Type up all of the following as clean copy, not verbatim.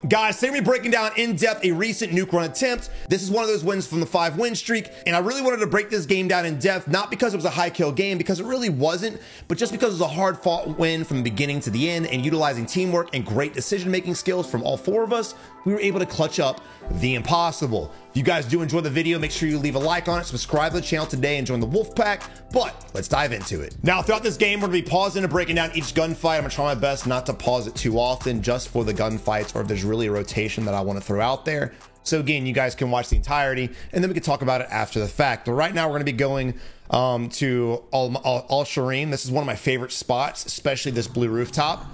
Guys, today we're gonna be breaking down in depth a recent nuke run attempt. This is one of those wins from the 5-win streak, and I really wanted to break this game down in depth, not because it was a high kill game, because it really wasn't, but just because it was a hard fought win from the beginning to the end, and utilizing teamwork and great decision making skills from all four of us, we were able to clutch up the impossible. If you guys do enjoy the video, make sure you leave a like on it, subscribe to the channel today, and join the Wolf Pack. But let's dive into it. Now, throughout this game, we're gonna be pausing and breaking down each gunfight. I'm gonna try my best not to pause it too often, just for the gunfights, or if there's really a rotation that I want to throw out there. So again, you guys can watch the entirety, and then we can talk about it after the fact. But right now, we're gonna be going to Al Shireen. This is one of my favorite spots, especially this blue rooftop.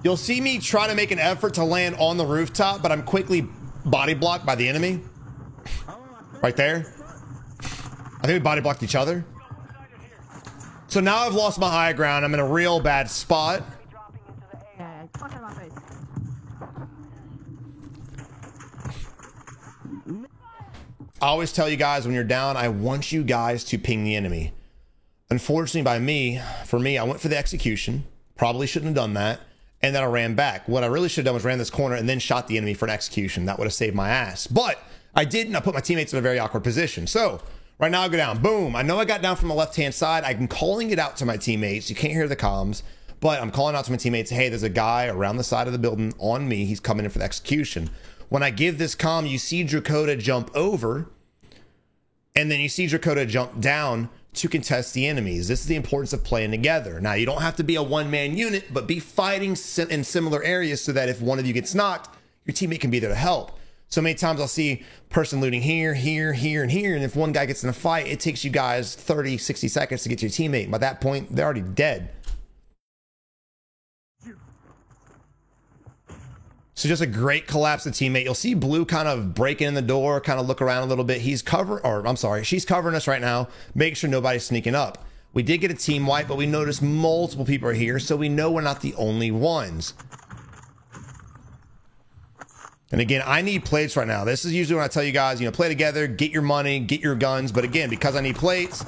You'll see me try to make an effort to land on the rooftop, but I'm quickly body blocked by the enemy. Right there. I think we body blocked each other. So now I've lost my high ground. I'm in a real bad spot. I always tell you guys, when you're down, I want you guys to ping the enemy. Unfortunately, for me, I went for the execution. Probably shouldn't have done that. And then I ran back. What I really should have done was ran this corner and then shot the enemy for an execution. That would have saved my ass. But I didn't. I put my teammates in a very awkward position. So right now I go down. Boom. I know I got down from the left-hand side. I'm calling it out to my teammates. You can't hear the comms, but I'm calling out to my teammates. Hey, there's a guy around the side of the building on me. He's coming in for the execution. When I give this comm, you see Drakota jump over, and then you see Drakota jump down to contest the enemies. This is the importance of playing together. Now, you don't have to be a one-man unit, but be fighting in similar areas so that if one of you gets knocked, your teammate can be there to help. So many times I'll see person looting here, here, here, and here, and if one guy gets in a fight, it takes you guys 30, 60 seconds to get to your teammate. By that point, they're already dead. So just a great collapse of teammate. You'll see Blue kind of breaking in the door, kind of look around a little bit. She's covering us right now. Make sure nobody's sneaking up. We did get a team wipe, but we noticed multiple people are here, so we know we're not the only ones. And again, I need plates right now. This is usually when I tell you guys, play together, get your money, get your guns. But again, because I need plates,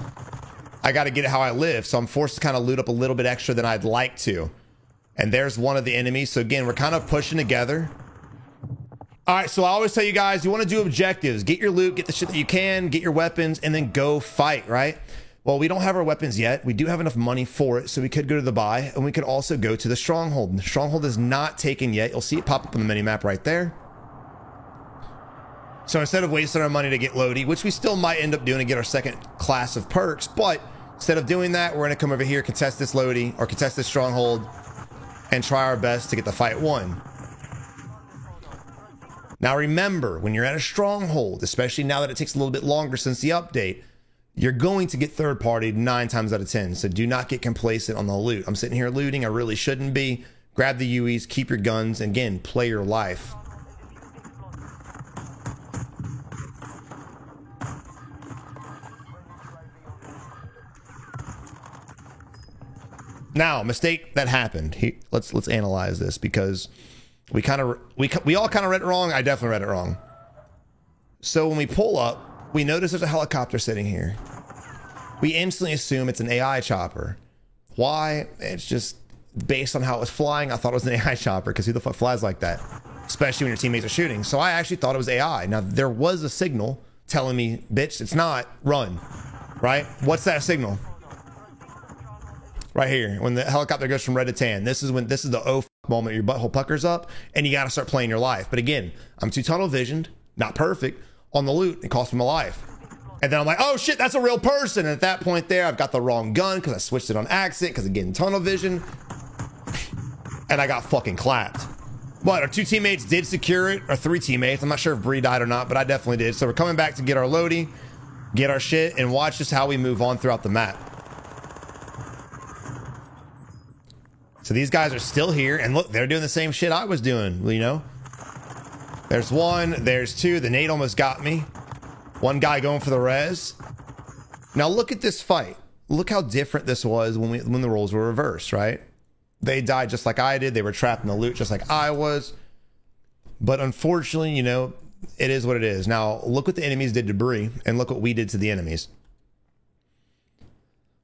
I got to get it how I live. So I'm forced to kind of loot up a little bit extra than I'd like to. And there's one of the enemies. So again, we're kind of pushing together. All right, so I always tell you guys, you want to do objectives. Get your loot, get the shit that you can, get your weapons, and then go fight, right? Well, we don't have our weapons yet. We do have enough money for it, so we could go to the buy, and we could also go to the stronghold. The stronghold is not taken yet. You'll see it pop up on the mini-map right there. So instead of wasting our money to get Lodi, which we still might end up doing to get our second class of perks, but instead of doing that, we're going to come over here, contest this Lodi, or contest this stronghold, and try our best to get the fight won. Now remember, when you're at a stronghold, especially now that it takes a little bit longer since the update, you're going to get third party 9 times out of 10. So do not get complacent on the loot. I'm sitting here looting. I really shouldn't be. Grab the UEs, keep your guns, and again, play your life. Now, mistake that happened. Let's analyze this, because we all kind of read it wrong. I definitely read it wrong. So when we pull up, we notice there's a helicopter sitting here. We instantly assume it's an AI chopper. Why? It's just based on how it was flying. I thought it was an AI chopper, because who the fuck flies like that? Especially when your teammates are shooting. So I actually thought it was AI. Now, there was a signal telling me, bitch, it's not, run, right? What's that signal? Right here, when the helicopter goes from red to tan, this is the oh moment your butthole puckers up and you got to start playing your life. But again, I'm too tunnel visioned, not perfect on the loot. It cost me my life. And then I'm like, oh shit, that's a real person. And at that point there, I've got the wrong gun because I switched it on accident, because again, tunnel vision, and I got fucking clapped. But our 2 teammates did secure it, or 3 teammates. I'm not sure if Bree died or not, but I definitely did. So we're coming back to get our Lodi, get our shit, and watch just how we move on throughout the map. So these guys are still here, and look, they're doing the same shit I was doing, There's 1, there's 2, the nade almost got me. 1 guy going for the res. Now look at this fight. Look how different this was when the roles were reversed, right? They died just like I did. They were trapped in the loot just like I was. But unfortunately, it is what it is. Now look what the enemies did to Bree, and look what we did to the enemies.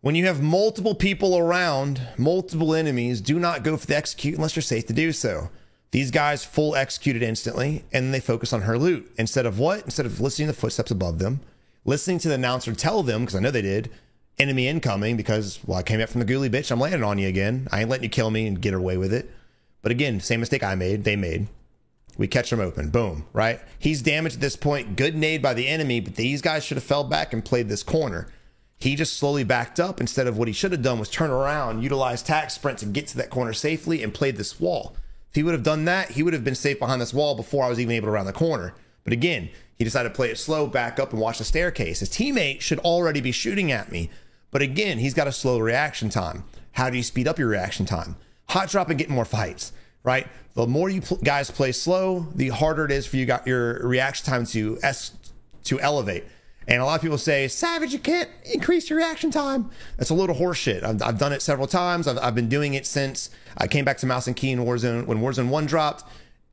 When you have multiple people around, multiple enemies, do not go for the execute unless you're safe to do so. These guys full executed instantly, and then they focus on her loot. Instead of what? Instead of listening to the footsteps above them, listening to the announcer tell them, because I know they did, enemy incoming, because, well, I came up from the ghoulie bitch, I'm landing on you again. I ain't letting you kill me and get away with it. But again, same mistake I made, they made. We catch them open, boom, right? He's damaged at this point, good nade by the enemy, but these guys should have fell back and played this corner. He just slowly backed up instead of what he should have done was turn around, utilize tack sprint to get to that corner safely and played this wall. If he would have done that, he would have been safe behind this wall before I was even able to round the corner. But again, he decided to play it slow, back up, and watch the staircase. His teammate should already be shooting at me. But again, he's got a slow reaction time. How do you speed up your reaction time? Hot drop and get more fights, right? The more you guys play slow, the harder it is for you got your reaction time to elevate. And a lot of people say, Savage, you can't increase your reaction time. That's a load of horse shit. I've done it several times. I've been doing it since I came back to Mouse and Key in Warzone. When Warzone 1 dropped,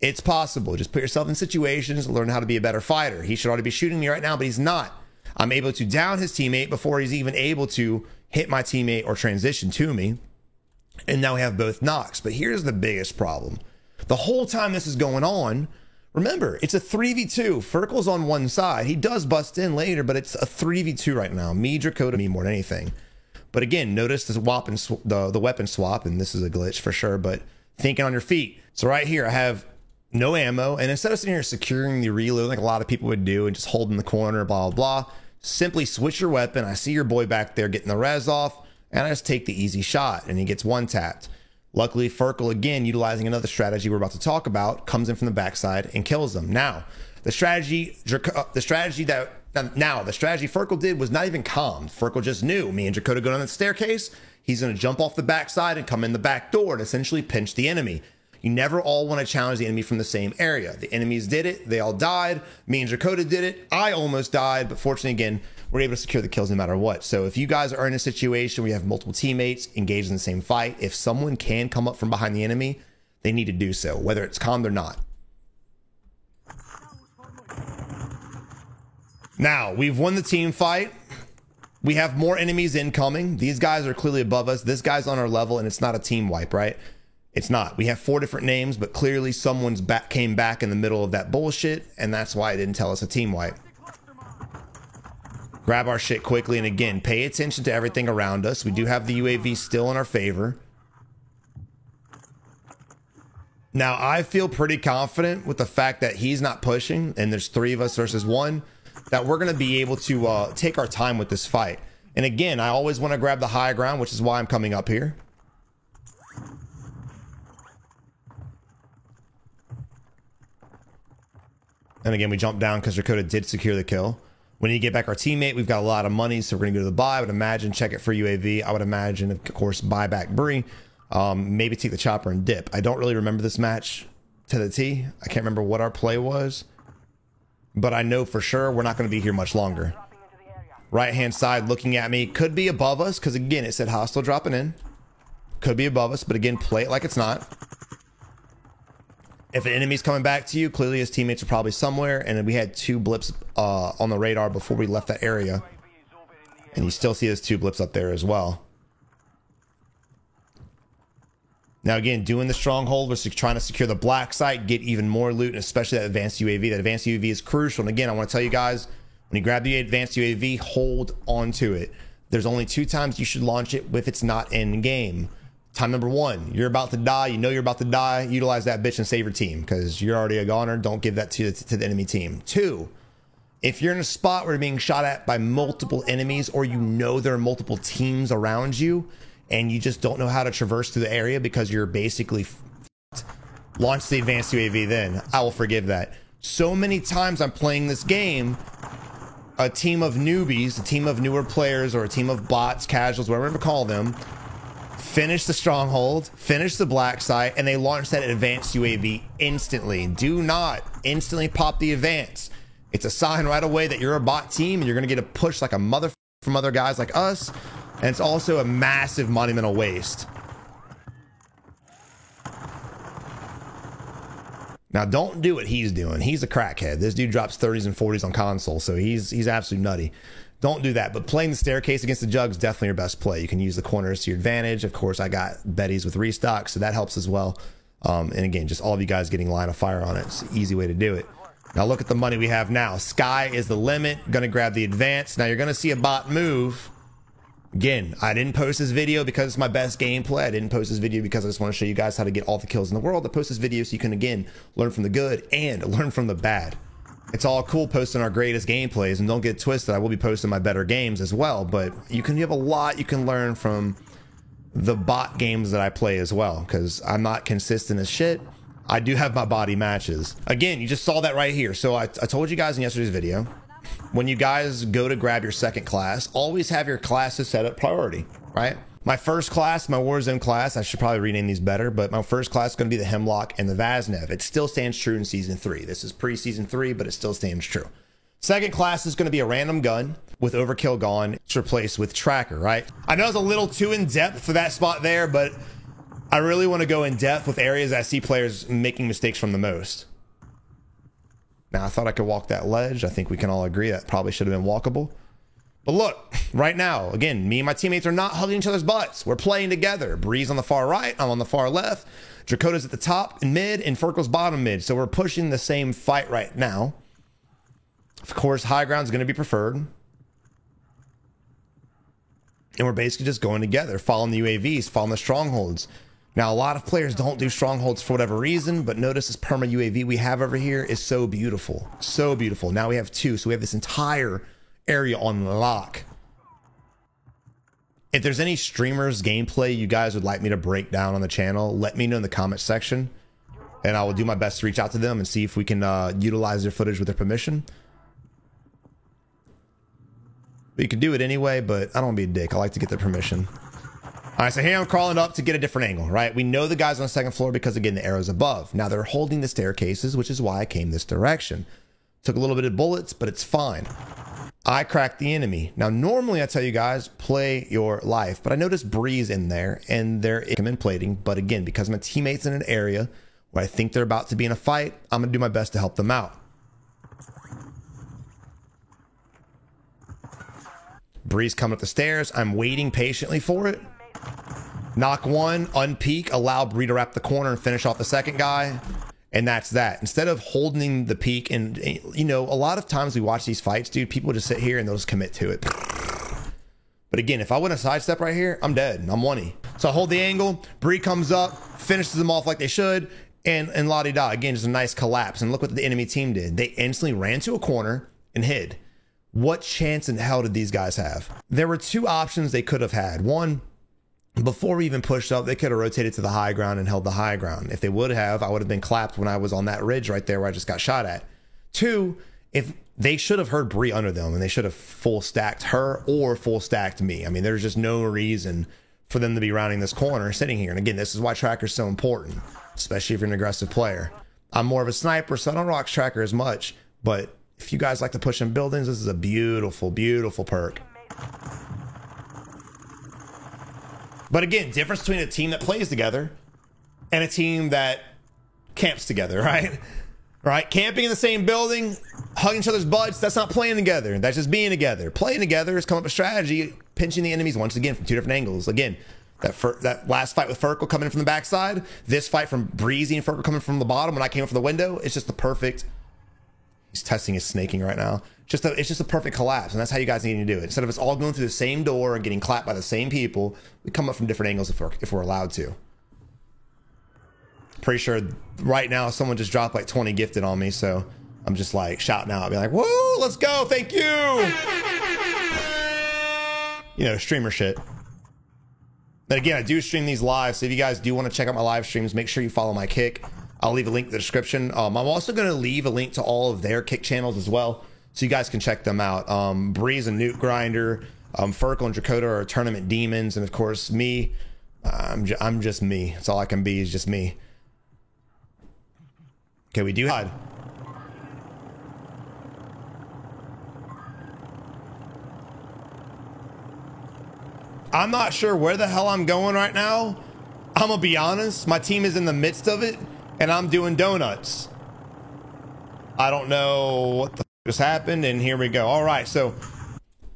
it's possible. Just put yourself in situations, learn how to be a better fighter. He should already be shooting me right now, but he's not. I'm able to down his teammate before he's even able to hit my teammate or transition to me. And now we have both knocks. But here's the biggest problem. The whole time this is going on, remember, it's a 3v2. Furkle's on one side. He does bust in later, but it's a 3v2 right now. Me, Dracota, me more than anything. But again, notice this the weapon swap, and this is a glitch for sure, but thinking on your feet. So right here, I have no ammo, and instead of sitting here securing the reload like a lot of people would do and just holding the corner, blah, blah, blah, simply switch your weapon. I see your boy back there getting the res off, and I just take the easy shot, and he gets one tapped. Luckily, Furkle, again, utilizing another strategy we're about to talk about, comes in from the backside and kills them. Now, the strategy Furkle did was not even calm. Furkle just knew me and Dracota go down the staircase. He's going to jump off the backside and come in the back door and essentially pinch the enemy. You never all want to challenge the enemy from the same area. The enemies did it. They all died. Me and Dracota did it. I almost died, but fortunately, again, we're able to secure the kills no matter what. So if you guys are in a situation where you have multiple teammates engaged in the same fight, if someone can come up from behind the enemy, they need to do so, whether it's calmed or not. Now, we've won the team fight. We have more enemies incoming. These guys are clearly above us. This guy's on our level, and it's not a team wipe, right? It's not. We have 4 different names, but clearly someone's came back in the middle of that bullshit, and that's why it didn't tell us a team wipe. Grab our shit quickly, and again, pay attention to everything around us. We do have the UAV still in our favor. Now, I feel pretty confident with the fact that he's not pushing, and there's 3 of us versus 1, that we're going to be able to take our time with this fight. And again, I always want to grab the high ground, which is why I'm coming up here. And again, we jump down because Dracota did secure the kill. We need to get back our teammate. We've got a lot of money, so we're going to go to the buy. I would imagine check it for UAV. I would imagine, of course, buy back Bree. Maybe take the chopper and dip. I don't really remember this match to the T. I can't remember what our play was. But I know for sure we're not going to be here much longer. Right-hand side looking at me. Could be above us because, again, it said hostile dropping in. Could be above us, but again, play it like it's not. If an enemy's coming back to you, clearly his teammates are probably somewhere, and we had 2 blips on the radar before we left that area. And you still see those 2 blips up there as well. Now again, doing the stronghold, we're trying to secure the black site, get even more loot, and especially that advanced UAV. That advanced UAV is crucial. And again, I want to tell you guys, when you grab the advanced UAV, hold on to it. There's only 2 times you should launch it if it's not in game. Time number 1, you're about to die. You know you're about to die. Utilize that bitch and save your team because you're already a goner. Don't give that to the enemy team. 2, if you're in a spot where you're being shot at by multiple enemies, or you know there are multiple teams around you and you just don't know how to traverse through the area because you're basically launch the advanced UAV, then I will forgive that. So many times I'm playing this game, a team of newbies, a team of newer players, or a team of bots, casuals, whatever you call them, finish the stronghold, finish the black site, and they launch that advanced UAV instantly. Do not instantly pop the advance. It's a sign right away that you're a bot team and you're going to get a push like a mother from other guys like us. And it's also a massive monumental waste. Now, don't do what he's doing. He's a crackhead. This dude drops 30s and 40s on console, so he's absolutely nutty. Don't do that. But playing the staircase against the Jug's definitely your best play. You can use the corners to your advantage. Of course, I got Betty's with restock, so that helps as well. And again, just all of you guys getting line of fire on it. It's an easy way to do it. Now look at the money we have now. Sky is the limit. Gonna grab the advance. Now you're gonna see a bot move. Again, I didn't post this video because it's my best gameplay. I didn't post this video because I just want to show you guys how to get all the kills in the world. I post this video so you can, again, learn from the good and learn from the bad. It's all cool posting our greatest gameplays, and don't get twisted, I will be posting my better games as well, but you have a lot you can learn from the bot games that I play as well, because I'm not consistent as shit. I do have my body matches. Again, you just saw that right here. So I told you guys in yesterday's video, when you guys go to grab your second class, always have your classes set up priority, right? My first class, my Warzone class, I should probably rename these better, but my first class is going to be the Hemlock and the Vaznev. It still stands true in Season 3. This is pre-Season 3, but it still stands true. Second class is going to be a random gun with Overkill gone. It's replaced with Tracker, right? I know it's a little too in-depth for that spot there, but I really want to go in-depth with areas I see players making mistakes from the most. Now, I thought I could walk that ledge. I think we can all agree that probably should have been walkable. But look, right now, again, me and my teammates are not hugging each other's butts. We're playing together. Breeze on the far right, I'm on the far left. Dracoda's at the top and mid, and Furkle's bottom mid. So we're pushing the same fight right now. Of course, high ground's going to be preferred. And we're basically just going together, following the UAVs, following the strongholds. Now, a lot of players don't do strongholds for whatever reason, but notice this perma UAV we have over here is so beautiful. So beautiful. Now we have two, so we have this entire area on lock. If there's any streamers gameplay you guys would like me to break down on the channel, let me know in the comment section, and I will do my best to reach out to them and see if we can utilize their footage with their permission. But you can do it anyway, but I don't want to be a dick. I like to get their permission. All right, so here I'm crawling up to get a different angle, right? We know the guy's on the second floor because, again, the arrow's above. Now they're holding the staircases, which is why I came this direction. Took a little bit of bullets, but it's fine. I cracked the enemy. Now, normally I tell you guys, play your life, but I noticed Breeze in there, and they're plating. But again, because my teammate's in an area where I think they're about to be in a fight, I'm gonna do my best to help them out. Breeze coming up the stairs. I'm waiting patiently for it. Knock one, unpeak, allow Bree to wrap the corner and finish off the second guy. And that's that. Instead of holding the peak, and you know, a lot of times we watch these fights, dude, people just sit here and they'll just commit to it. But again, if I win a sidestep right here, I'm dead. I'm 1-y. So I hold the angle, Bree comes up, finishes them off like they should, and la-di-da. Again, just a nice collapse. And look what the enemy team did. They instantly ran to a corner and hid. What chance in hell did these guys have? There were two options they could have had. One, before we even pushed up, they could have rotated to the high ground and held the high ground. If they would have, I would have been clapped when I was on that ridge right there where I just got shot at. Two, if they should have heard Bree under them, and they should have full stacked her or full stacked me. I mean, there's just no reason for them to be rounding this corner sitting here. And again, this is why Tracker's so important, especially if you're an aggressive player. I'm more of a sniper, so I don't rock Tracker as much, but if you guys like to push in buildings, this is a beautiful, beautiful perk. But again, difference between a team that plays together and a team that camps together, right? Right? Camping in the same building, hugging each other's butts, that's not playing together. That's just being together. Playing together is coming up with strategy, pinching the enemies once again from two different angles. Again, that last fight with Furkle coming in from the backside, this fight from Breezy and Furkle coming from the bottom when I came up from the window, it's just the perfect... He's testing his snaking right now. It's just a perfect collapse, and that's how you guys need to do it. Instead of us all going through the same door and getting clapped by the same people, we come up from different angles if we're allowed to. Pretty sure right now someone just dropped like 20 gifted on me, so I'm just like shouting out, being like, "Whoa, let's go! Thank you!" You know, streamer shit. But again, I do stream these live, so if you guys do want to check out my live streams, make sure you follow my Kick. I'll leave a link in the description. I'm also going to leave a link to all of their Kick channels as well, so you guys can check them out. Breeze and Nuke Grinder, Furkle and Dracoda are tournament demons, and of course me, I'm just me. That's all I can be, is just me. Okay, we do hide. I'm not sure where the hell I'm going right now. I'm gonna be honest, my team is in the midst of it, and I'm doing donuts. I don't know what the f just happened, and here we go. All right, so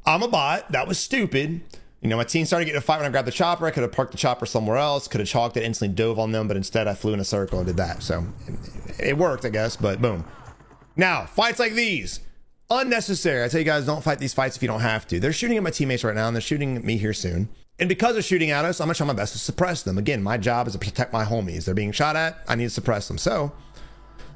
I'm a bot. That was stupid. You know, my team started getting a fight when I grabbed the chopper. I could have parked the chopper somewhere else, could have chalked it, instantly dove on them, but instead I flew in a circle and did that. So it worked, I guess, but boom. Now, fights like these, unnecessary. I tell you guys, don't fight these fights if you don't have to. They're shooting at my teammates right now, and they're shooting at me here soon. And because they're shooting at us, I'm gonna try my best to suppress them. Again, my job is to protect my homies. They're being shot at, I need to suppress them. So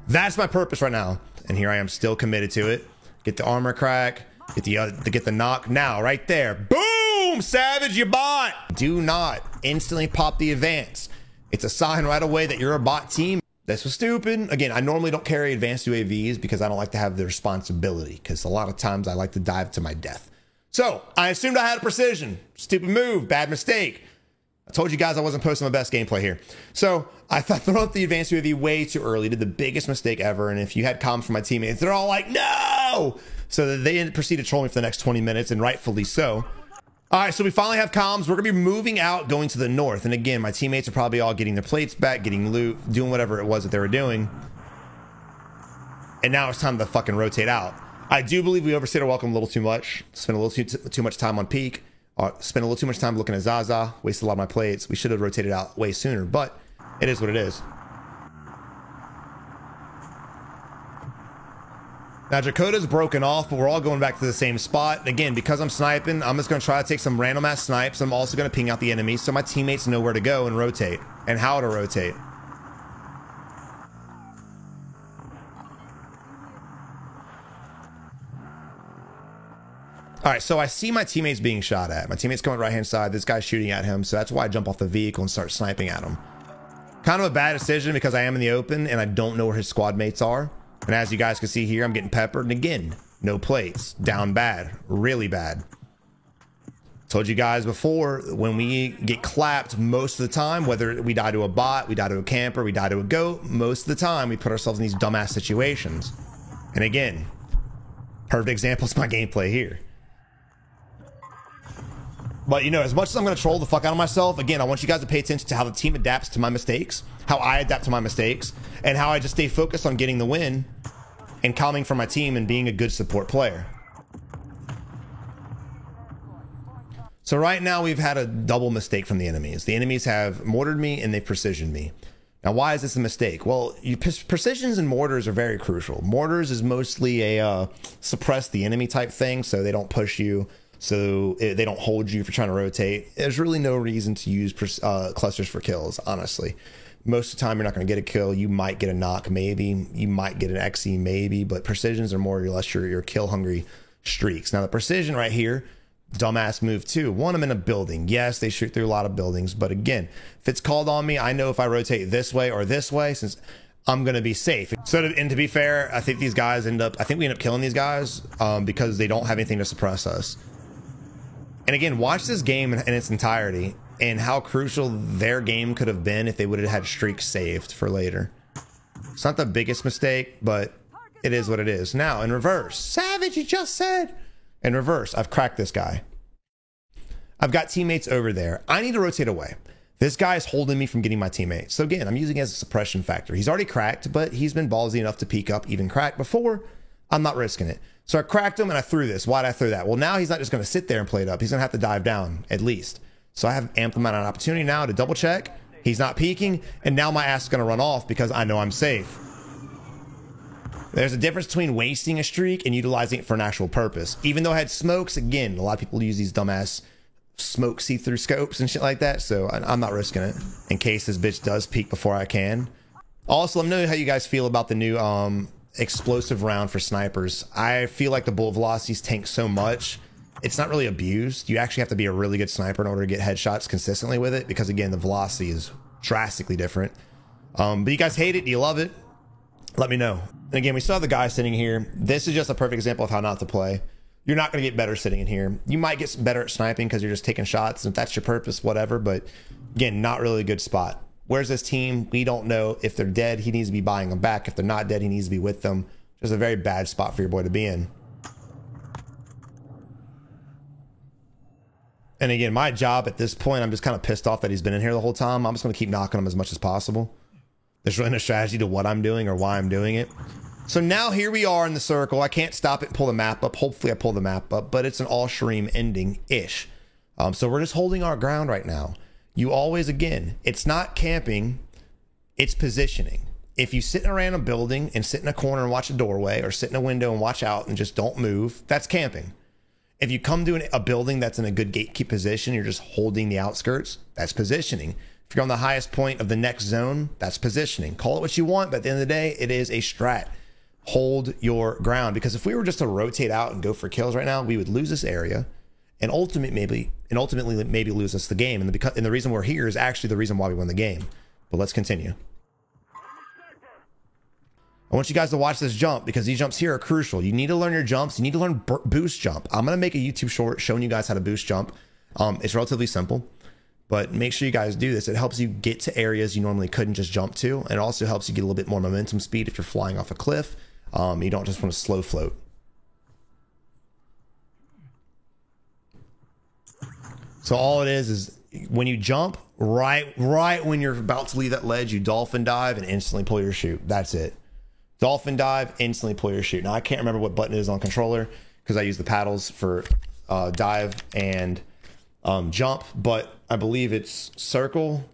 that's my purpose right now. And here I am, still committed to it. Get the armor crack, get the knock. Now, right there, boom, Savage, you bot. Do not instantly pop the advance. It's a sign right away that you're a bot team. This was stupid. Again, I normally don't carry advanced UAVs because I don't like to have the responsibility, because a lot of times I like to dive to my death. So I assumed I had a precision. Stupid move, bad mistake. I told you guys I wasn't posting my best gameplay here. So I thought throw up the advanced UAV way too early, did the biggest mistake ever. And if you had comms from my teammates, they're all like, no! So they proceeded to troll me for the next 20 minutes, and rightfully so. All right, so we finally have comms. We're gonna be moving out, going to the north. And again, my teammates are probably all getting their plates back, getting loot, doing whatever it was that they were doing. And now it's time to fucking rotate out. I do believe we overstayed our welcome a little too much. Spent a little too much time on peak. Spent a little too much time looking at Zaza. Wasted a lot of my plates. We should have rotated out way sooner, but it is what it is. Now Jakota's broken off, but we're all going back to the same spot. Again, because I'm sniping, I'm just going to try to take some random ass snipes. I'm also going to ping out the enemy so my teammates know where to go and rotate and how to rotate. All right, so I see my teammates being shot at. My teammate's coming right hand side. This guy's shooting at him, so that's why I jump off the vehicle and start sniping at him. Kind of a bad decision because I am in the open and I don't know where his squad mates are. And as you guys can see here, I'm getting peppered. And again, no plates. Down bad. Really bad. Told you guys before, when we get clapped most of the time, whether we die to a bot, we die to a camper, we die to a goat, most of the time we put ourselves in these dumbass situations. And again, perfect example is my gameplay here. But, you know, as much as I'm going to troll the fuck out of myself, again, I want you guys to pay attention to how the team adapts to my mistakes, how I adapt to my mistakes, and how I just stay focused on getting the win and calming for my team and being a good support player. So right now we've had a double mistake from the enemies. The enemies have mortared me and they've precisioned me. Now, why is this a mistake? Well, precisions and mortars are very crucial. Mortars is mostly a suppress the enemy type thing, so they don't push you. So they don't hold you for trying to rotate. There's really no reason to use clusters for kills, honestly. Most of the time, you're not going to get a kill. You might get a knock, maybe. You might get an XE, maybe. But precisions are more or less your kill-hungry streaks. Now, the precision right here, dumbass move too. Want them in a building. Yes, they shoot through a lot of buildings. But again, if it's called on me, I know if I rotate this way or this way, since I'm going to be safe. So, and to be fair, I think these guys I think we end up killing these guys because they don't have anything to suppress us. And again, watch this game in its entirety and how crucial their game could have been if they would have had streaks saved for later. It's not the biggest mistake, but it is what it is. Now, in reverse, Savage, you just said. In reverse, I've cracked this guy. I've got teammates over there. I need to rotate away. This guy is holding me from getting my teammates. So again, I'm using it as a suppression factor. He's already cracked, but he's been ballsy enough to peek up, even crack before. I'm not risking it. So I cracked him and I threw this. Why'd I throw that? Well, now he's not just going to sit there and play it up. He's going to have to dive down at least. So I have ample amount of opportunity now to double check. He's not peeking. And now my ass is going to run off because I know I'm safe. There's a difference between wasting a streak and utilizing it for an actual purpose. Even though I had smokes, again, a lot of people use these dumbass smoke see-through scopes and shit like that. So I'm not risking it in case this bitch does peek before I can. Also, let me know how you guys feel about the new explosive round for snipers. I feel like the bullet velocities tank so much, it's not really abused. You actually have to be a really good sniper in order to get headshots consistently with it because, again, the velocity is drastically different. But you guys hate it? Do you love it? Let me know. And again, we still have the guy sitting here. This is just a perfect example of how not to play. You're not going to get better sitting in here. You might get better at sniping because you're just taking shots. If that's your purpose, whatever. But again, not really a good spot. Where's this team? We don't know. If they're dead, he needs to be buying them back. If they're not dead, he needs to be with them. Just a very bad spot for your boy to be in. And again, my job at this point, I'm just kind of pissed off that he's been in here the whole time. I'm just going to keep knocking him as much as possible. There's really no strategy to what I'm doing or why I'm doing it. So now here we are in the circle. I can't stop it and pull the map up. Hopefully I pull the map up, but it's an all Shreem ending-ish. So we're just holding our ground right now. You always, again, it's not camping, it's positioning. If you sit in a random building and sit in a corner and watch a doorway, or sit in a window and watch out and just don't move, that's camping. If you come to a building that's in a good gatekeep position, you're just holding the outskirts, that's positioning. If you're on the highest point of the next zone, that's positioning. Call it what you want, but at the end of the day, it is a strat. Hold your ground, because if we were just to rotate out and go for kills right now, we would lose this area and ultimately maybe lose us the game. And the reason we're here is actually the reason why we won the game. But let's continue. I want you guys to watch this jump, because these jumps here are crucial. You need to learn your jumps. You need to learn boost jump. I'm going to make a YouTube short showing you guys how to boost jump. It's relatively simple, but make sure you guys do this. It helps you get to areas you normally couldn't just jump to. And it also helps you get a little bit more momentum speed if you're flying off a cliff. You don't just want to slow float. So all it is when you jump, right when you're about to leave that ledge, you dolphin dive and instantly pull your chute. That's it. Dolphin dive, instantly pull your chute. Now I can't remember what button it is on controller, because I use the paddles for dive and jump, but I believe it's circle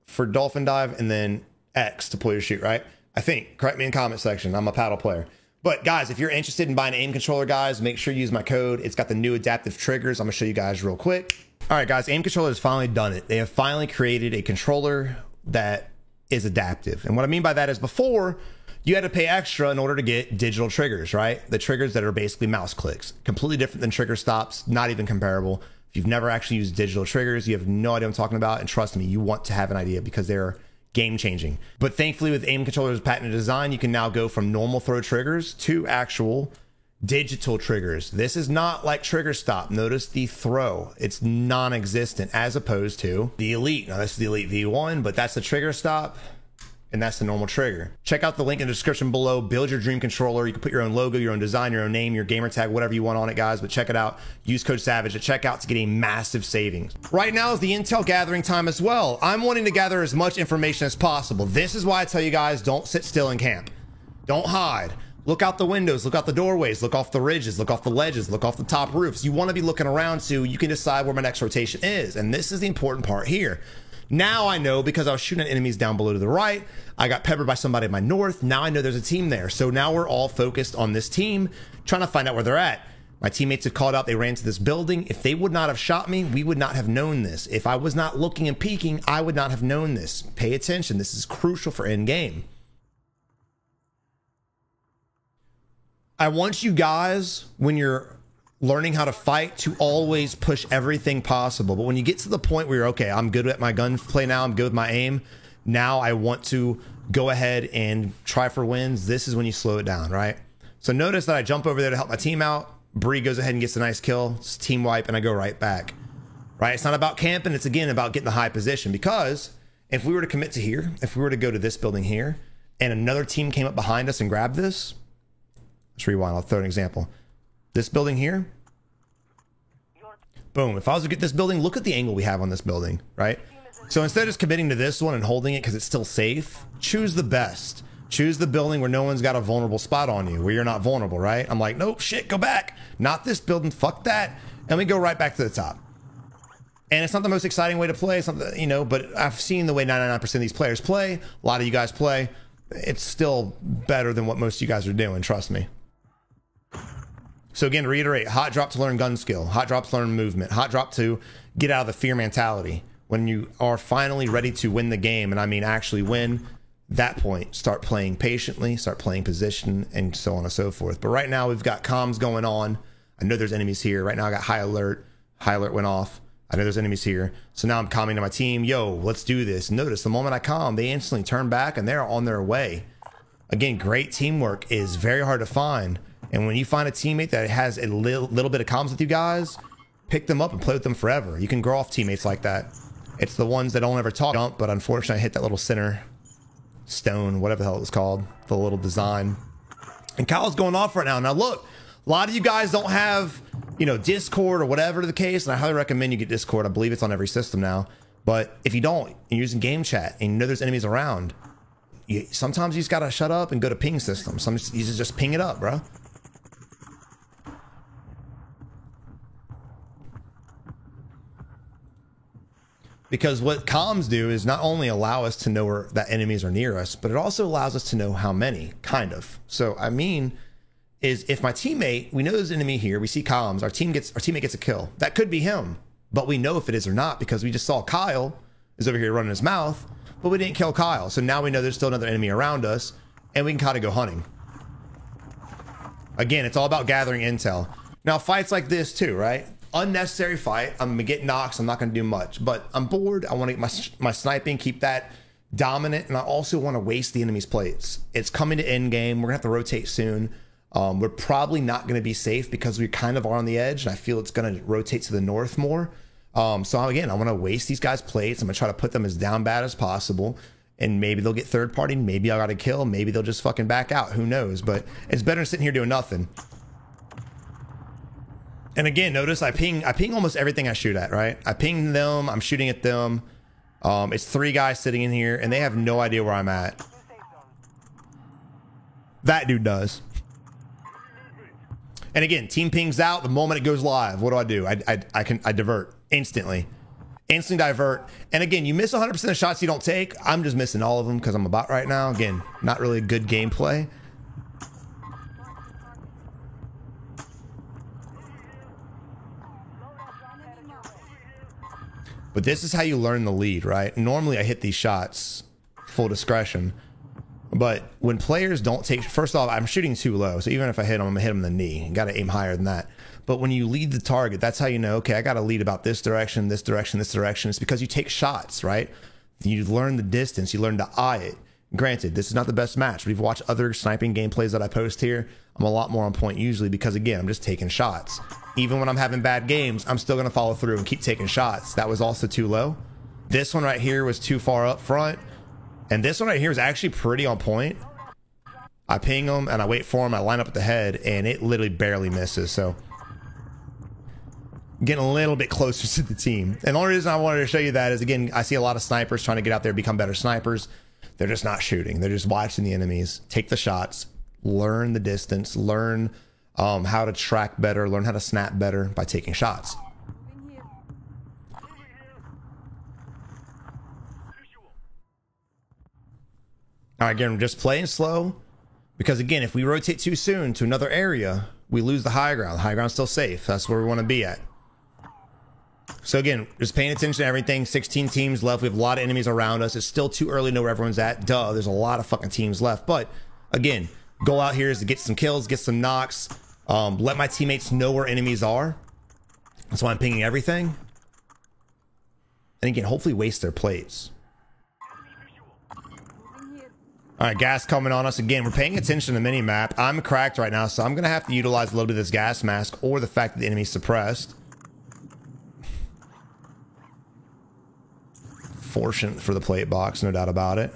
for dolphin dive and then X to pull your chute, right? I think, correct me in the comment section. I'm a paddle player. But guys, if you're interested in buying an aim controller, guys, make sure you use my code. It's got the new adaptive triggers. I'm gonna show you guys real quick. All right, guys, aim controller has finally done it. They have finally created a controller that is adaptive. And what I mean by that is, before, you had to pay extra in order to get digital triggers, right? The triggers that are basically mouse clicks. Completely different than trigger stops, not even comparable. If you've never actually used digital triggers, you have no idea what I'm talking about. And trust me, you want to have an idea, because they're game changing. But thankfully, with aim controller's patented design, you can now go from normal throw triggers to actual digital triggers. This is not like trigger stop. Notice the throw, it's non-existent, as opposed to the Elite. Now this is the Elite V1, but that's the trigger stop and that's the normal trigger. Check out the link in the description below. Build your dream controller. You can put your own logo, your own design, your own name, your gamer tag, whatever you want on it, guys. But check it out. Use code SAVAGE at checkout to get a massive savings. Right now is the intel gathering time as well. I'm wanting to gather as much information as possible. This is why I tell you guys, don't sit still in camp. Don't hide. Look out the windows, look out the doorways, look off the ridges, look off the ledges, look off the top roofs. You want to be looking around so you can decide where my next rotation is. And this is the important part here. Now I know, because I was shooting at enemies down below to the right. I got peppered by somebody in my north. Now I know there's a team there. So now we're all focused on this team, trying to find out where they're at. My teammates have called out, they ran to this building. If they would not have shot me, we would not have known this. If I was not looking and peeking, I would not have known this. Pay attention. This is crucial for end game. I want you guys, when you're learning how to fight, to always push everything possible. But when you get to the point where you're, okay, I'm good at my gunplay now, I'm good with my aim, now I want to go ahead and try for wins, this is when you slow it down, right? So notice that I jump over there to help my team out. Bree goes ahead and gets a nice kill. It's team wipe, and I go right back, right? It's not about camping. It's, again, about getting the high position, because if we were to commit to here, if we were to go to this building here, and another team came up behind us and grabbed this, let's rewind. I'll throw an example. This building here, boom. If I was to get this building, look at the angle we have on this building, right? So instead of just committing to this one and holding it because it's still safe, choose the best. Choose the building where no one's got a vulnerable spot on you, where you're not vulnerable, right? I'm like, nope, shit, go back. Not this building, fuck that. And we go right back to the top. And it's not the most exciting way to play, something, you know, but I've seen the way 99% of these players play. A lot of you guys play. It's still better than what most of you guys are doing, trust me. So again, reiterate, hot drop to learn gun skill, hot drop to learn movement, hot drop to get out of the fear mentality. When you are finally ready to win the game, and I mean actually win, that point, start playing patiently, start playing position, and so on and so forth. But right now we've got comms going on. I know there's enemies here. Right now I got high alert. High alert went off. I know there's enemies here. So now I'm calming to my team. Yo, let's do this. Notice the moment I calm, they instantly turn back and they're on their way. Again, great teamwork is very hard to find. And when you find a teammate that has a little bit of comms with you guys, pick them up and play with them forever. You can grow off teammates like that. It's the ones that don't ever talk, jump, but unfortunately I hit that little center stone, whatever the hell it was called, the little design. And Kyle's going off right now. Now look, a lot of you guys don't have, you know, Discord or whatever the case, and I highly recommend you get Discord. I believe it's on every system now. But if you don't, and you're using game chat and you know there's enemies around, sometimes you just gotta shut up and go to ping system. Sometimes you just ping it up, bro. Because what comms do is not only allow us to know where that enemies are near us, but it also allows us to know how many, kind of. So I mean, is if my teammate, we know there's an enemy here, we see comms, our teammate gets a kill. That could be him, but we know if it is or not because we just saw Kyle is over here running his mouth, but we didn't kill Kyle. So now we know there's still another enemy around us and we can kind of go hunting. Again, it's all about gathering intel. Now fights like this too, right? Unnecessary fight. I'm gonna get knocks. I'm not gonna do much, but I'm bored. I want to get my sniping, keep that dominant, and I also want to waste the enemy's plates. It's coming to end game. We're gonna have to rotate soon. We're probably not gonna be safe because we kind of are on the edge, and I feel it's gonna rotate to the north more. So again, I want to waste these guys' plates. I'm gonna try to put them as down bad as possible, and maybe they'll get third party. Maybe I got a kill. Maybe they'll just fucking back out. Who knows? But it's better than sitting here doing nothing. And again, notice I ping almost everything I shoot at, right? I ping them, I'm shooting at them. It's 3 guys sitting in here and they have no idea where I'm at. That dude does. And again, team pings out the moment it goes live. What do? I divert instantly. Instantly divert. And again, you miss 100% of shots you don't take. I'm just missing all of them because I'm a bot right now. Again, not really good gameplay. But this is how you learn the lead, right? Normally I hit these shots, full discretion. But when players don't take, first off, I'm shooting too low. So even if I hit them, I'm gonna hit them in the knee. You gotta aim higher than that. But when you lead the target, that's how you know, okay, I gotta lead about this direction, this direction, this direction. It's because you take shots, right? You learn the distance, you learn to eye it. Granted, this is not the best match, but if you watch other sniping gameplays that I post here, I'm a lot more on point usually because again, I'm just taking shots. Even when I'm having bad games, I'm still gonna follow through and keep taking shots. That was also too low. This one right here was too far up front. And this one right here is actually pretty on point. I ping them and I wait for them. I line up at the head and it literally barely misses. So getting a little bit closer to the team. And the only reason I wanted to show you that is, again, I see a lot of snipers trying to get out there, become better snipers. They're just not shooting. They're just watching the enemies, take the shots, learn the distance, learn how to track better, learn how to snap better by taking shots. All right, again, just playing slow because again, if we rotate too soon to another area, we lose the high ground. The high ground's still safe. That's where we want to be at. So again, just paying attention to everything. 16 teams left. We have a lot of enemies around us. It's still too early to know where everyone's at. Duh, there's a lot of fucking teams left. But again, goal out here is to get some kills, get some knocks, let my teammates know where enemies are. That's why I'm pinging everything. And again, hopefully waste their plates. All right, gas coming on us again. We're paying attention to the mini map. I'm cracked right now, so I'm gonna have to utilize a little bit of this gas mask or the fact that the enemy's suppressed. Fortunate for the plate box, no doubt about it.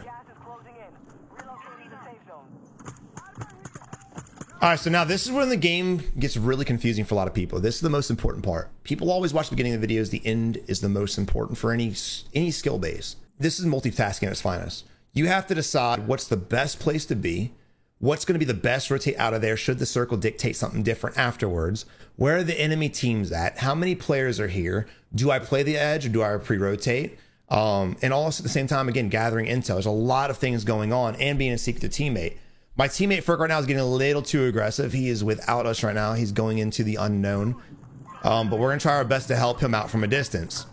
All right, so now this is when the game gets really confusing for a lot of people. This is the most important part. People always watch the beginning of the videos. The end is the most important for any skill base. This is multitasking at its finest. You have to decide what's the best place to be, what's going to be the best rotate out of there should the circle dictate something different afterwards, where are the enemy teams at, how many players are here, do I play the edge or do I pre-rotate? And also at the same time, again, gathering intel. There's a lot of things going on and being a secret teammate. My teammate Ferk right now is getting a little too aggressive. He is without us right now. He's going into the unknown. But we're going to try our best to help him out from a distance.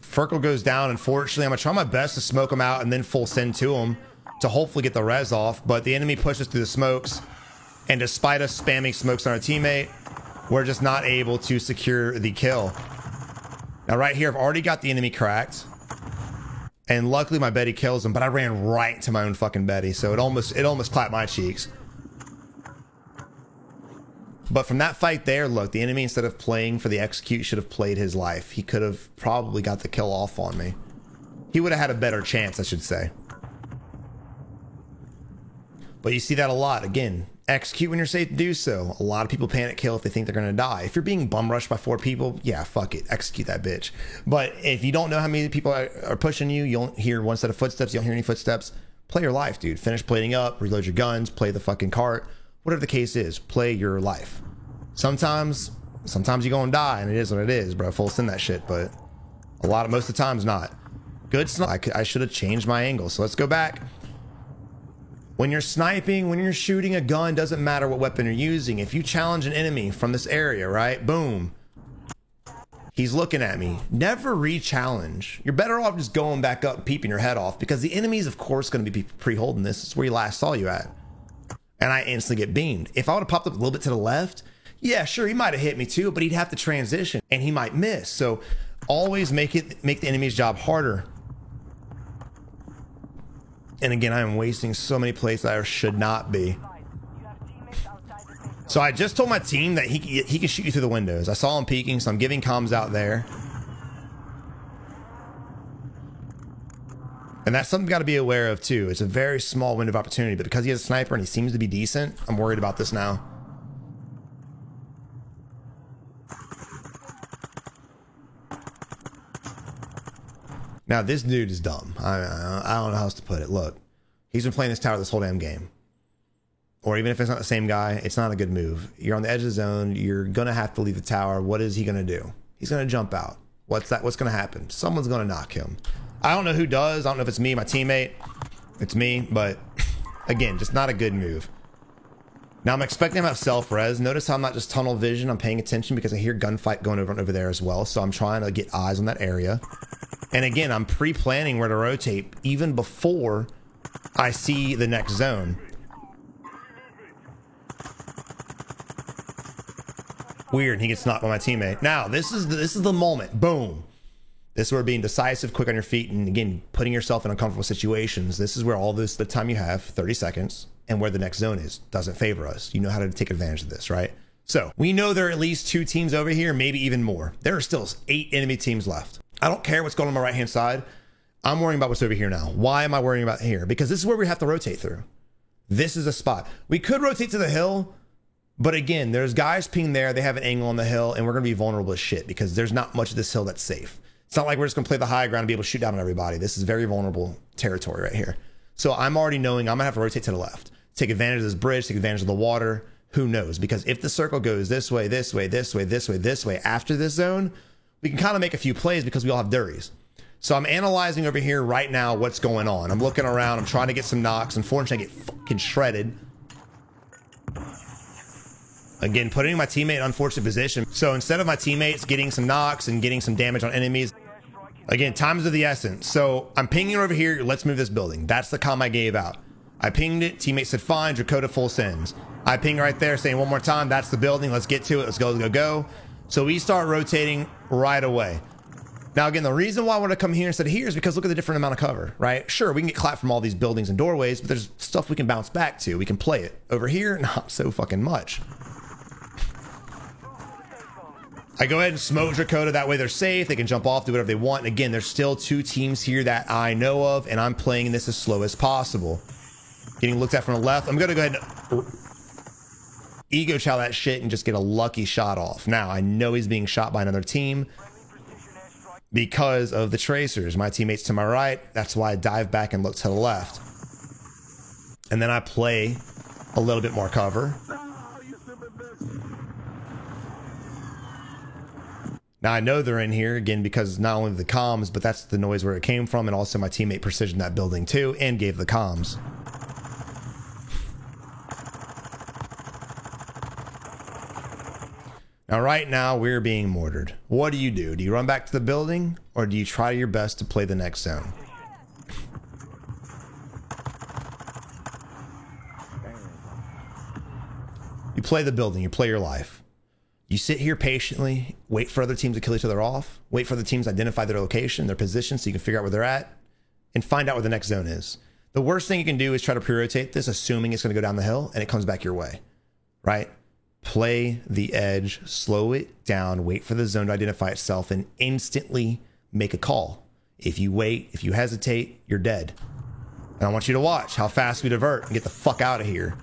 Ferkel goes down, unfortunately. I'm going to try my best to smoke him out and then full send to him to hopefully get the res off. But the enemy pushes through the smokes. And despite us spamming smokes on our teammate, we're just not able to secure the kill. Now right here, I've already got the enemy cracked. And luckily my Betty kills him, but I ran right to my own fucking Betty. So it almost clapped my cheeks. But from that fight there, look, the enemy, instead of playing for the execute, should have played his life. He could have probably got the kill off on me. He would have had a better chance, I should say. But you see that a lot. Again, execute when you're safe to do so. A lot of people panic kill if they think they're going to die. If you're being bum rushed by 4 people, yeah, fuck it. Execute that bitch. But if you don't know how many people are pushing you, you don't hear one set of footsteps, you don't hear any footsteps, play your life, dude. Finish plating up, reload your guns, play the fucking cart. Whatever the case is, play your life. Sometimes you're gonna die, and it is what it is, bro. Full send that shit, but most of the times not. Good snipe. I should have changed my angle, so let's go back. When you're sniping, when you're shooting a gun, doesn't matter what weapon you're using. If you challenge an enemy from this area, right? Boom. He's looking at me. Never re-challenge. You're better off just going back up and peeping your head off, because the enemy's, of course, going to be pre-holding this. It's where he last saw you at. And I instantly get beamed. If I would have popped up a little bit to the left, yeah, sure, he might have hit me too, but he'd have to transition and he might miss. So always make the enemy's job harder. And again, I am wasting so many plays that I should not be. So I just told my team that he can shoot you through the windows. I saw him peeking, so I'm giving comms out there. And that's something got to be aware of too. It's a very small window of opportunity, but because he has a sniper and he seems to be decent, I'm worried about this now. Now this dude is dumb. I don't know how else to put it. Look, he's been playing this tower this whole damn game. Or even if it's not the same guy, it's not a good move. You're on the edge of the zone. You're gonna have to leave the tower. What is he gonna do? He's gonna jump out. What's gonna happen? Someone's gonna knock him. I don't know who does. I don't know if it's me, my teammate. It's me, but again, just not a good move. Now I'm expecting him to have self-res. Notice how I'm not just tunnel vision. I'm paying attention because I hear gunfight going over there as well. So I'm trying to get eyes on that area. And again, I'm pre-planning where to rotate even before I see the next zone. Weird, he gets knocked by my teammate. Now, this is the moment. Boom. This is where being decisive, quick on your feet, and again, putting yourself in uncomfortable situations. This is where the time you have, 30 seconds, and where the next zone is, doesn't favor us. You know how to take advantage of this, right? So we know there are at least 2 teams over here, maybe even more. There are still 8 enemy teams left. I don't care what's going on my right-hand side. I'm worrying about what's over here now. Why am I worrying about here? Because this is where we have to rotate through. This is a spot. We could rotate to the hill, but again, there's guys pinged there. They have an angle on the hill, and we're going to be vulnerable as shit because there's not much of this hill that's safe. It's not like we're just going to play the high ground and be able to shoot down on everybody. This is very vulnerable territory right here. So I'm already knowing I'm going to have to rotate to the left. Take advantage of this bridge, take advantage of the water. Who knows? Because if the circle goes this way, this way, this way, this way, this way, after this zone, we can kind of make a few plays because we all have durries. So I'm analyzing over here right now what's going on. I'm looking around. I'm trying to get some knocks. Unfortunately, I get fucking shredded. Again, putting my teammate in an unfortunate position. So instead of my teammates getting some knocks and getting some damage on enemies, again, time is of the essence. So I'm pinging over here. Let's move this building. That's the comm I gave out. I pinged it. Teammate said, fine. Drakota full sends. I ping right there saying one more time. That's the building. Let's get to it. Let's go, go, go. So we start rotating right away. Now, again, the reason why I want to come here instead of here is because look at the different amount of cover, right? Sure, we can get clapped from all these buildings and doorways, but there's stuff we can bounce back to. We can play it. Over here, not so fucking much. I go ahead and smoke Drakota. That way they're safe. They can jump off, do whatever they want. And again, there's still 2 teams here that I know of, and I'm playing this as slow as possible. Getting looked at from the left. I'm going to go ahead and ego chow that shit and just get a lucky shot off. Now, I know he's being shot by another team because of the tracers. My teammate's to my right. That's why I dive back and look to the left. And then I play a little bit more cover. Now I know they're in here, again, because not only the comms, but that's the noise where it came from, and also my teammate precisioned that building too and gave the comms. Now right now we're being mortared. What do? Do you run back to the building, or do you try your best to play the next zone? You play the building, you play your life. You sit here patiently, wait for other teams to kill each other off, wait for the teams to identify their location, their position, so you can figure out where they're at, and find out where the next zone is. The worst thing you can do is try to pre-rotate this, assuming it's going to go down the hill, and it comes back your way, right? Play the edge, slow it down, wait for the zone to identify itself, and instantly make a call. If you wait, if you hesitate, you're dead. And I want you to watch how fast we divert and get the fuck out of here.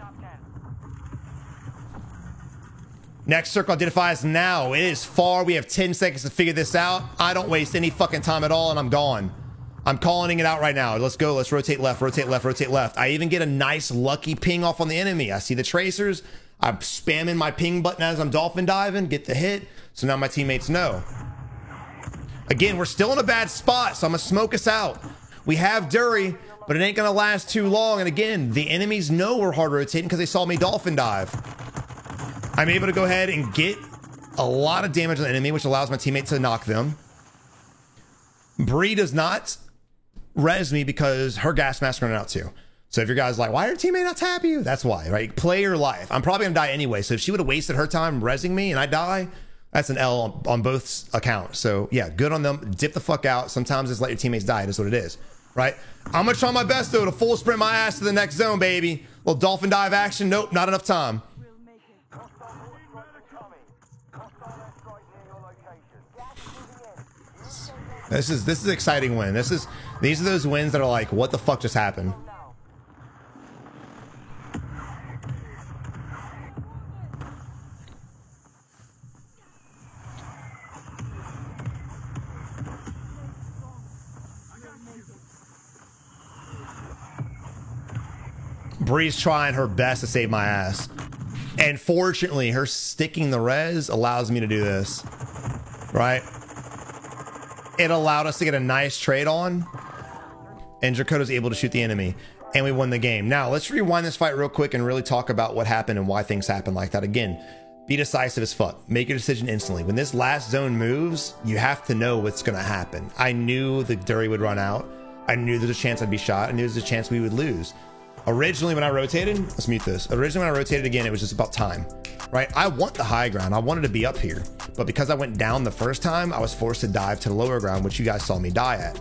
Next circle identifies now. It is far. We have 10 seconds to figure this out. I don't waste any fucking time at all, and I'm gone. I'm calling it out right now. Let's go. Let's rotate left, rotate left, rotate left. I even get a nice lucky ping off on the enemy. I see the tracers. I'm spamming my ping button as I'm dolphin diving, get the hit. So now my teammates know. Again, we're still in a bad spot, so I'm gonna smoke us out. We have Dury, but it ain't gonna last too long. And again, the enemies know we're hard rotating because they saw me dolphin dive. I'm able to go ahead and get a lot of damage on the enemy, which allows my teammate to knock them. Bree does not res me because her gas mask running out too. So if your guys like, why did your teammate not tap you? That's why, right? Play your life. I'm probably gonna die anyway. So if she would have wasted her time resing me and I die, that's an L on both accounts. So yeah, good on them. Dip the fuck out. Sometimes just let your teammates die. That's what it is, right? I'm gonna try my best though to full sprint my ass to the next zone, baby. Little dolphin dive action. Nope, not enough time. This is an exciting win. These are those wins that are like, what the fuck just happened? Bree's trying her best to save my ass. And fortunately, her sticking the res allows me to do this, right? It allowed us to get a nice trade on, and Dracota's able to shoot the enemy, and we won the game. Now, let's rewind this fight real quick and really talk about what happened and why things happen like that. Again, be decisive as fuck. Make your decision instantly. When this last zone moves, you have to know what's going to happen. I knew the Dury would run out. I knew there's a chance I'd be shot. I knew there's a chance we would lose. Originally, when I rotated, let's mute this. Originally, when I rotated again, it was just about time, right? I want the high ground. I wanted to be up here. But because I went down the first time, I was forced to dive to the lower ground, which you guys saw me die at.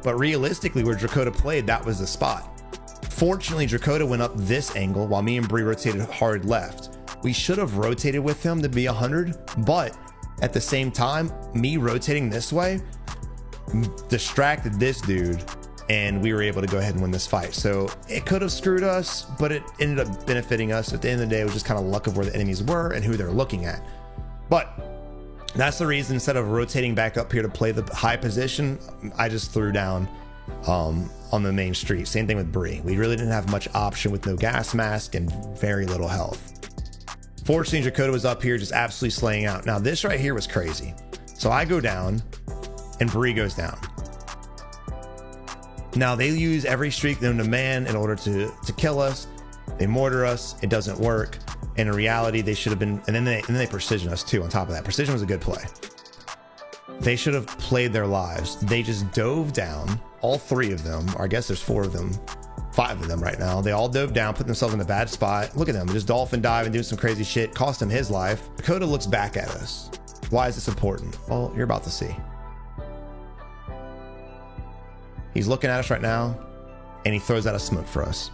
But realistically, where Drakota played, that was the spot. Fortunately, Drakota went up this angle while me and Bree rotated hard left. We should have rotated with him to be 100, but at the same time, me rotating this way distracted this dude, and we were able to go ahead and win this fight. So it could have screwed us, but it ended up benefiting us. At the end of the day, it was just kind of luck of where the enemies were and who they're looking at. But that's the reason, instead of rotating back up here to play the high position, I just threw down on the main street. Same thing with Bree. We really didn't have much option with no gas mask and very little health. Fortunately, Drakota was up here just absolutely slaying out. Now this right here was crazy. So I go down and Bree goes down. Now they use every streak known to man in order to kill us. They mortar us. It doesn't work. And in reality, they should have been, and then they precision us too. On top of that, precision was a good play. They should have played their lives. They just dove down, all three of them, or I guess there's four of them, five of them right now. They all dove down, put themselves in a bad spot. Look at them, just dolphin diving, doing some crazy shit, cost him his life. Drakota looks back at us. Why is this important? Well, you're about to see. He's looking at us right now, and he throws out a smoke for us.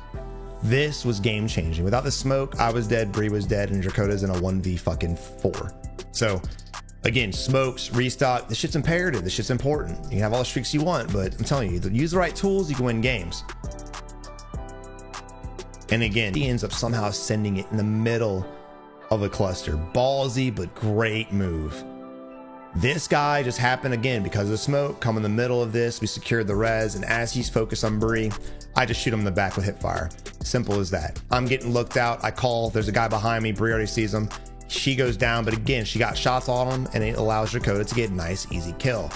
This was game changing. Without the smoke, I was dead, Bree was dead, and Dracota's in a 1v4. So again, smokes, restock, this shit's imperative. This shit's important. You can have all the streaks you want, but I'm telling you, use the right tools, you can win games. And again, he ends up somehow sending it in the middle of a cluster. Ballsy, but great move. This guy just happened again because of the smoke, come in the middle of this, we secured the res, and as he's focused on Bree, I just shoot him in the back with hipfire. Simple as that. I'm getting looked out, I call, there's a guy behind me, Bree already sees him. She goes down, but again, she got shots on him, and it allows Drakota to get a nice, easy kill.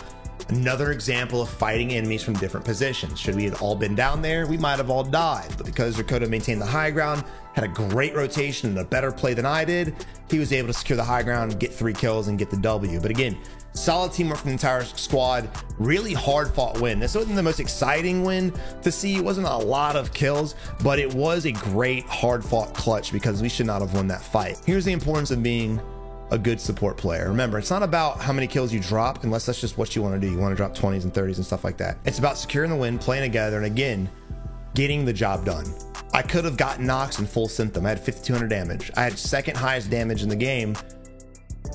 Another example of fighting enemies from different positions. Should we have all been down there, we might have all died, but because Drakota maintained the high ground, had a great rotation and a better play than I did, he was able to secure the high ground, get 3 kills, and get the W. But again, solid teamwork from the entire squad. Really hard fought win. This wasn't the most exciting win to see. It wasn't a lot of kills, but it was a great hard fought clutch because we should not have won that fight. Here's the importance of being a good support player. Remember, it's not about how many kills you drop, unless that's just what you want to do. You want to drop 20s and 30s and stuff like that. It's about securing the win, playing together, and again, getting the job done. I could have gotten Nox in full symptom. I had 5,200 damage. I had second highest damage in the game,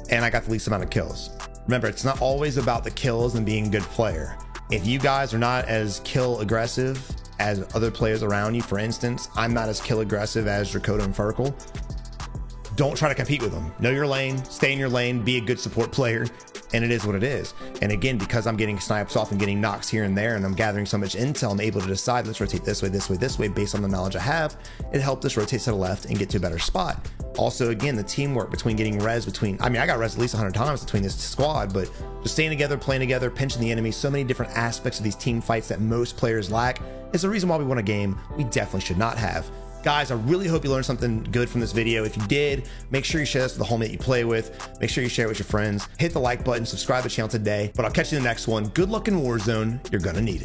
and I got the least amount of kills. Remember, it's not always about the kills and being a good player. If you guys are not as kill aggressive as other players around you, for instance, I'm not as kill aggressive as Drakota and Furkle, don't try to compete with them. Know your lane, stay in your lane, be a good support player, and it is what it is. And again, because I'm getting snipes off and getting knocks here and there, and I'm gathering so much intel, I'm able to decide, let's rotate this way, this way, this way, based on the knowledge I have. It helped us rotate to the left and get to a better spot. Also, again, the teamwork between getting res I mean, I got res at least 100 times between this squad, but just staying together, playing together, pinching the enemy, so many different aspects of these team fights that most players lack is the reason why we won a game we definitely should not have. Guys, I really hope you learned something good from this video. If you did, make sure you share this with the homie you play with. Make sure you share it with your friends. Hit the like button, subscribe to the channel today. But I'll catch you in the next one. Good luck in Warzone. You're gonna need it.